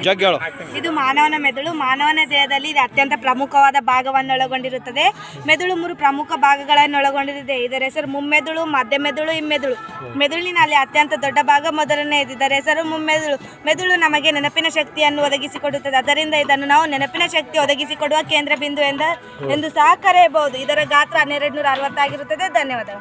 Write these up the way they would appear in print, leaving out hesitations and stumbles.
ಜಗ್ಗೇಳು. ಇದು ಮಾನವನ ಮೆದುಳು. ಮಾನವನ ದೇಹದಲ್ಲಿ ಇದು ಅತ್ಯಂತ ಪ್ರಮುಖವಾದ ಭಾಗವನ್ನು ಒಳಗೊಂಡಿರುತ್ತದೆ. ಮೆದುಳು 3 ಪ್ರಮುಖ ಭಾಗಗಳನ್ನು ಒಳಗೊಂಡಿದೆ. ಇದರ ಹೆಸರು ಮುಮ್ಮೆದುಳು, ಮಧ್ಯ ಮೆದುಳು, ಹಿಮ್ಮೆದುಳು. ಮೆದುಳಿನಲ್ಲಿ ಅತ್ಯಂತ ದೊಡ್ಡ ಭಾಗ ಮೊದಲನೆಯದು. ಇದರ ಹೆಸರು ಮುಮ್ಮೆದುಳು. ಮೆದುಳು ನಮಗೆ ನೆನಪಿನ ಶಕ್ತಿಯನ್ನು ಒದಗಿಸಿಕೊಡುತ್ತದೆ. ಅದರಿಂದ ಇದನ್ನು ನಾವು ನೆನಪಿನ ಶಕ್ತಿ ಒದಗಿಸಿಕೊಡುವ ಕೇಂದ್ರ ಬಿಂದು ಎಂದು ಸಹ ಕರೆಯಬಹುದು. ಇದರ ಗಾತ್ರ 1260 ಆಗಿರುತ್ತದೆ. ಧನ್ಯವಾದಗಳು.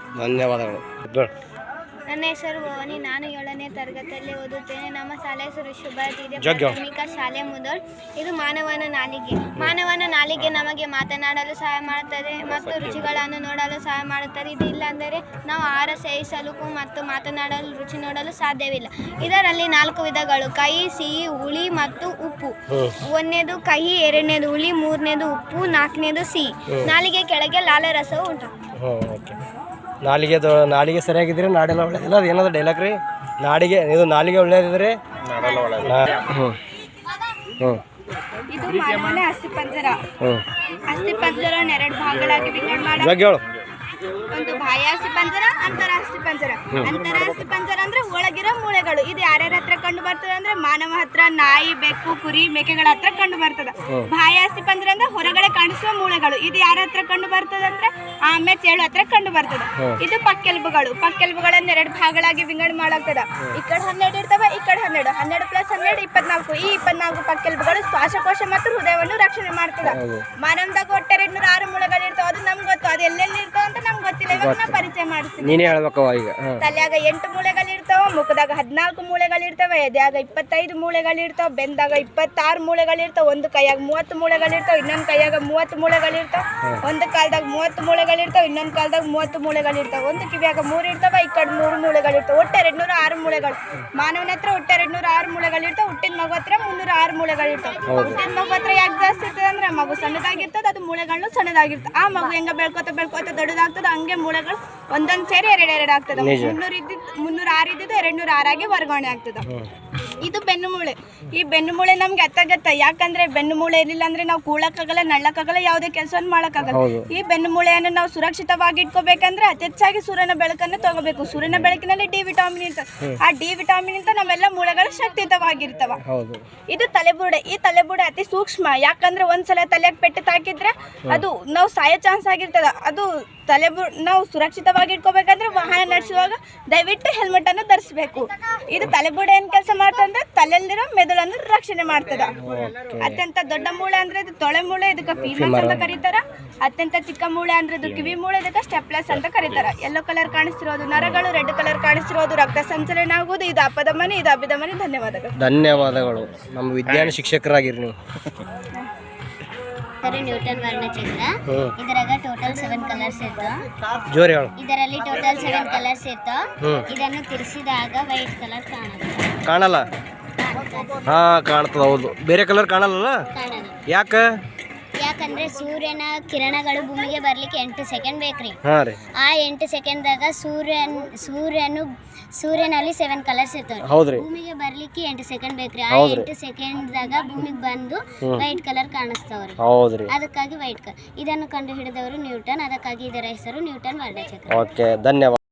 ನನ್ನ ಹೆಸರು ಭವಾನಿ. ನಾನು 7ನೇ ತರಗತಿಯಲ್ಲಿ ಓದುತ್ತೇನೆ. ನಮ್ಮ ಶಾಲೆ ಹೆಸರು ಶುಭಾರ್ತಿದೆ ಪ್ರಾಥಮಿಕ ಶಾಲೆ ಮುದೋಳ್. ಇದು ಮಾನವನ ನಾಲಿಗೆ. ಮಾನವನ ನಾಲಿಗೆ ನಮಗೆ ಮಾತನಾಡಲು ಸಹಾಯ ಮಾಡುತ್ತದೆ ಮತ್ತು ರುಚಿಗಳನ್ನು ನೋಡಲು ಸಹಾಯ ಮಾಡುತ್ತದೆ. ಇದು ಇಲ್ಲಾಂದರೆ ನಾವು ಆಹಾರ ಸೇವಿಸಲು ಮತ್ತು ಮಾತನಾಡಲು ರುಚಿ ನೋಡಲು ಸಾಧ್ಯವಿಲ್ಲ. ಇದರಲ್ಲಿ 4 ವಿಧಗಳು: ಕಹಿ, ಸಿಹಿ, ಹುಳಿ ಮತ್ತು ಉಪ್ಪು. 1ನೇದು ಕಹಿ, 2ನೇದು ಹುಳಿ, 3ನೇದು ಉಪ್ಪು, 4ನೇದು ಸಿಹಿ. ನಾಲಿಗೆ ಕೆಳಗೆ ಲಾಲಾರಸವು ಉಂಟು. ನಾಲಿಗೆ ಸರಿಯಾಗಿದ್ರೆ ನಾಡೆಲ್ಲ ಒಳ್ಳೇದಿಲ್ಲ. ಅದು ಏನಾದ್ರು ಡೈಲಾಗ್ ರೀ, ನಾಲಿಗೆ ಒಳ್ಳೇದಿದ್ರೆ ಇದು ಮಾನವನ ಅಸ್ಥಿಪಂಜರ. ಅಸ್ಥಿಪಂಜರವನ್ನು 2 ಭಾಗಗಳಾಗಿ ವಿಂಗಡಣೆ ಮಾಡಿ. ಒಂದು ಬಾಹ್ಯ ಅಸ್ಥಿಪಂಜರ, ಅಂತರ ಅಸ್ಥಿಪಂಜರ. ಅಂತರ ಅಸ್ಥಿಪಂಜರ ಅಂದ್ರೆ ಒಳಗಿರೋ ಮೂಳೆಗಳು. ಇದು ಯಾರ್ಯಾರ ಹತ್ರ ಕಂಡು ಬರ್ತದೆ ಅಂದ್ರೆ ಮಾನವ ಹತ್ರ, ನಾಯಿ, ಬೆಕ್ಕು, ಕುರಿ, ಮೇಕೆಗಳ ಹತ್ರ ಕಂಡು ಬರ್ತದೆ. ಬಾಹ್ಯ ಅಸ್ಥಿಪಂಜರ ಅಂದ್ರೆ ಹೊರಗಡೆ ಕಾಣಿಸುವ ಮೂಳೆಗಳು. ಇದು ಯಾರ ಹತ್ರ ಕಂಡು ಬರ್ತದೆ ಅಂದ್ರೆ ಆಮೆ, ಚೇಳು ಹತ್ರ ಕಂಡು ಬರ್ತದೆ. ಇದು ಪಕ್ಕೆಲುಬುಗಳು. ಪಕ್ಕೆಲುಬುಗಳನ್ನು 2 ಭಾಗಗಳಾಗಿ ವಿಂಗಡಣೆ ಮಾಡಲಾಗ್ತದೆ. ಈ ಕಡೆ 12 ಇರ್ತವೆ, ಈ ಕಡೆ 12. 12 + 12 24. ಈ 24 ಪಕ್ಕೆಲುಬುಗಳು ಶ್ವಾಸಕೋಶ ಮತ್ತು ಹೃದಯವನ್ನು ರಕ್ಷಣೆ ಮಾಡ್ತದೆ. ಮಾನವದಾಗ ಒಟ್ಟು 206 ಮೂಳೆಗಳು ಇರ್ತವೆ. ಅದು ನಮ್ಗೆ ಗೊತ್ತು. ಅದು ಎಲ್ಲೆಲ್ಲಿ ಇರ್ತವೆ ಅಂತ ನಮ್ಗೆ ಗೊತ್ತಿಲ್ಲ. ಇವಾಗ ನಾ ಪರಿಚಯ ಮಾಡಿಸ್ತೀನಿ. ನೀನೇ ಹೇಳ್ಬೇಕವ ಈಗ. ತಲೆಯಾಗ 8 ಮೂಳೆಗಳು ಇರ್ತಾವ, ಮುಖದಾಗ 14 ಮೂಳೆಗಳು ಇರ್ತವೆ, ಎದೆಯಾಗ 25 ಮೂಳೆಗಳು ಇರ್ತಾವ, ಬೆಂದಾಗ 26 ಮೂಳೆಗಳು ಇರ್ತಾವ, ಒಂದು ಕೈಯಾಗ 30 ಮೂಳೆಗಳು ಇರ್ತಾವ, ಇನ್ನೊಂದು ಕೈಯಾಗ 30 ಮೂಳೆಗಳು ಇರ್ತಾವ, ಒಂದು ಕಾಲದಾಗ 30 ಮೂಳೆಗಳು ಇರ್ತಾವ, ಇನ್ನೊಂದು ಕಾಲದಾಗ 30 ಮೂಳೆಗಳು ಇರ್ತಾವ, ಒಂದು ಕಿವಿಯಾಗ 3 ಇರ್ತಾವ, ಈ ಕಡೆ 3 ಮೂಳೆಗಳು ಇರ್ತಾವ. ಒಟ್ಟು 206 ಮೂಳೆಗಳು. ಮಾನವನ ಹತ್ರ ಒಟ್ಟು 206 ಮೂಳೆಗಳು ಇರ್ತಾವ. ಹುಟ್ಟಿದ ಮಗು ಹತ್ರ 306 ಮೂಳೆಗಳು ಇರ್ತಾವ. ಹುಟ್ಟಿದ ಮಗು ಹತ್ರ ಯಾಕೆ ಜಾಸ್ತಿ ಇರ್ತದೆ ಅಂದ್ರೆ ಮಗು ಸಣ್ಣದಾಗಿರ್ತದೆ, ಅದು ಮೂಳೆಗಳು ಸಣ್ಣದಾಗಿರ್ತದೆ. ಆ ಮಗು ಹೆಂಗ ಬೆಳ್ಕೋತ ದೊಡ್ಡದಾಗ್ತದೆ, ಹಂಗೆ ಮೂಳೆಗಳು ಒಂದೊಂದು ಸೇರಿ 2 ಆಗ್ತದೆ. 306 ಇದ್ದಿದ್ದು 206 ಆಗಿ ವರ್ಗಾವಣೆ ಆಗ್ತದೆ. ಇದು ಬೆನ್ನು ಮೂಳೆ. ಈ ಬೆನ್ನು ಮೂಳೆ ನಮ್ಗೆ ಅತ್ತಗತ್ತ. ಯಾಕಂದ್ರೆ ಬೆನ್ನು ಮೂಳೆ ಇರಲಿಲ್ಲ ಅಂದ್ರೆ ನಾವು ಕೂಳಕ್ಕಾಗಲ್ಲ, ನಳ್ಳಕ್ಕಾಗಲ್ಲ, ಯಾವುದೇ ಕೆಲಸವನ್ನು ಮಾಡೋಕ್ಕಾಗಲ್ಲ. ಈ ಬೆನ್ನು ಮೂಳೆಯನ್ನು ನಾವು ಸುರಕ್ಷಿತವಾಗಿ ಇಟ್ಕೋಬೇಕಂದ್ರೆ ಅತಿ ಹೆಚ್ಚಾಗಿ ಸೂರ್ಯನ ಬೆಳಕನ್ನು ತಗೋಬೇಕು. ಸೂರ್ಯನ ಬೆಳಕಿನಲ್ಲಿ ಡಿ ವಿಟಾಮಿನ್ ಇರ್ತದೆ. ಆ ಡಿ ವಿಟಾಮಿನ್ ಇಂದ ನಮ್ಮೆಲ್ಲ ಮೂಳೆಗಳು ಶಕ್ತಿಯುತವಾಗಿರ್ತವ. ಇದು ತಲೆಬುರುಡೆ. ಈ ತಲೆಬುರುಡೆ ಅತಿ ಸೂಕ್ಷ್ಮ. ಯಾಕಂದ್ರೆ ಒಂದ್ಸಲ ತಲೆಗೆ ಪೆಟ್ಟು ತಾಕಿದ್ರೆ ಅದು ನಾವು ಸಾಯೋ ಚಾನ್ಸ್ ಆಗಿರ್ತದ. ಅದು ನಾವು ಸುರಕ್ಷಿತವಾಗಿ ಇಟ್ಕೋಬೇಕಂದ್ರೆ ವಾಹನ ನಡೆಸುವಾಗ ದಯವಿಟ್ಟು ಹೆಲ್ಮೆಟ್ ಅನ್ನು ಧರಿಸಬೇಕು. ಇದು ತಲೆಬುರುಡೆ ಏನ್ ಕೆಲಸ ಮಾಡ್ತಂದ್ರೆ ತಲೆಯಲ್ಲಿರೋ ಮೆದುಳನ್ನು ರಕ್ಷಣೆ ಮಾಡ್ತದ. ಅತ್ಯಂತ ದೊಡ್ಡ ಮೂಳೆ ಅಂದ್ರೆ ಇದು ತೊಳೆ ಮೂಳೆ, ಇದಕ್ಕೆ ಫೀಮರ್ಸ್ ಅಂತ ಕರೀತಾರ. ಅತ್ಯಂತ ಚಿಕ್ಕ ಮೂಳೆ ಅಂದ್ರೆ ಇದು ಕಿವಿ ಮೂಳೆ, ಇದಕ್ಕೆ ಸ್ಟೆಪ್ಲೆಸ್ ಅಂತ ಕರೀತಾರ. ಯೆಲ್ಲೋ ಕಲರ್ ಕಾಣಿಸ್ತಿರೋದು ನರಗಳು, ರೆಡ್ ಕಲರ್ ಕಾಣಿಸ್ತಿರೋದು ರಕ್ತ ಸಂಚಲನ ಆಗುವುದು. ಇದು ಅಪಧಮನಿ, ಇದು ಅಭಿಧಮನಿ. ಧನ್ಯವಾದಗಳು. ನಮ್ಮ ವಿಜ್ಞಾನ ಶಿಕ್ಷಕರಾಗಿರಿ ನೀವು. ನ್ಯೂಟನ್ ವರ್ಣಚಕ್ರ. ಇದರಾಗ ಟೋಟಲ್ 7 ಕಲರ್ಸ್ ಇರ್ತಾವ. ಜೋರಿ ಹೇಳು. ಇದರಲ್ಲಿ ಟೋಟಲ್ 7 ಕಲರ್ಸ್ ಇರ್ತಾವ. ಇದನ್ನು ತಿರ್ಸಿದಾಗ ವೈಟ್ ಕಲರ್ ಕಾಣಲ್ಲ. ಹಾ ಕಾಣ್ತದ. ಹೌದು, ಬೇರೆ ಕಲರ್ ಕಾಣಲ್ಲ. ಯಾಕಂದ್ರೆ ಸೂರ್ಯನ ಕಿರಣಗಳು ಭೂಮಿಗೆ ಬರ್ಲಿಕ್ಕೆ 8 ಸೆಕೆಂಡ್ ಬೇಕ್ರಿ. ಆ 8 ಸೆಕೆಂಡ್ದಾಗ ಸೂರ್ಯನಲ್ಲಿ 7 ಕಲರ್ಸ್ ಇರ್ತಾವೆ. ಭೂಮಿಗೆ ಬರ್ಲಿಕ್ಕೆ 8 ಸೆಕೆಂಡ್ ಬೇಕ್ರಿ. ಆ 8 ಸೆಕೆಂಡ್ದಾಗ ಭೂಮಿಗೆ ಬಂದು ವೈಟ್ ಕಲರ್ ಕಾಣಿಸ್ತಾವ್ರಿ. ಅದಕ್ಕಾಗಿ ವೈಟ್ ಕಲರ್. ಇದನ್ನು ಕಂಡು ಹಿಡಿದವರು ನ್ಯೂಟನ್. ಅದಕ್ಕಾಗಿ ಇದರ ಹೆಸರು ನ್ಯೂಟನ್ ವರ್ಣಚಕ್ರ. ಧನ್ಯವಾದ.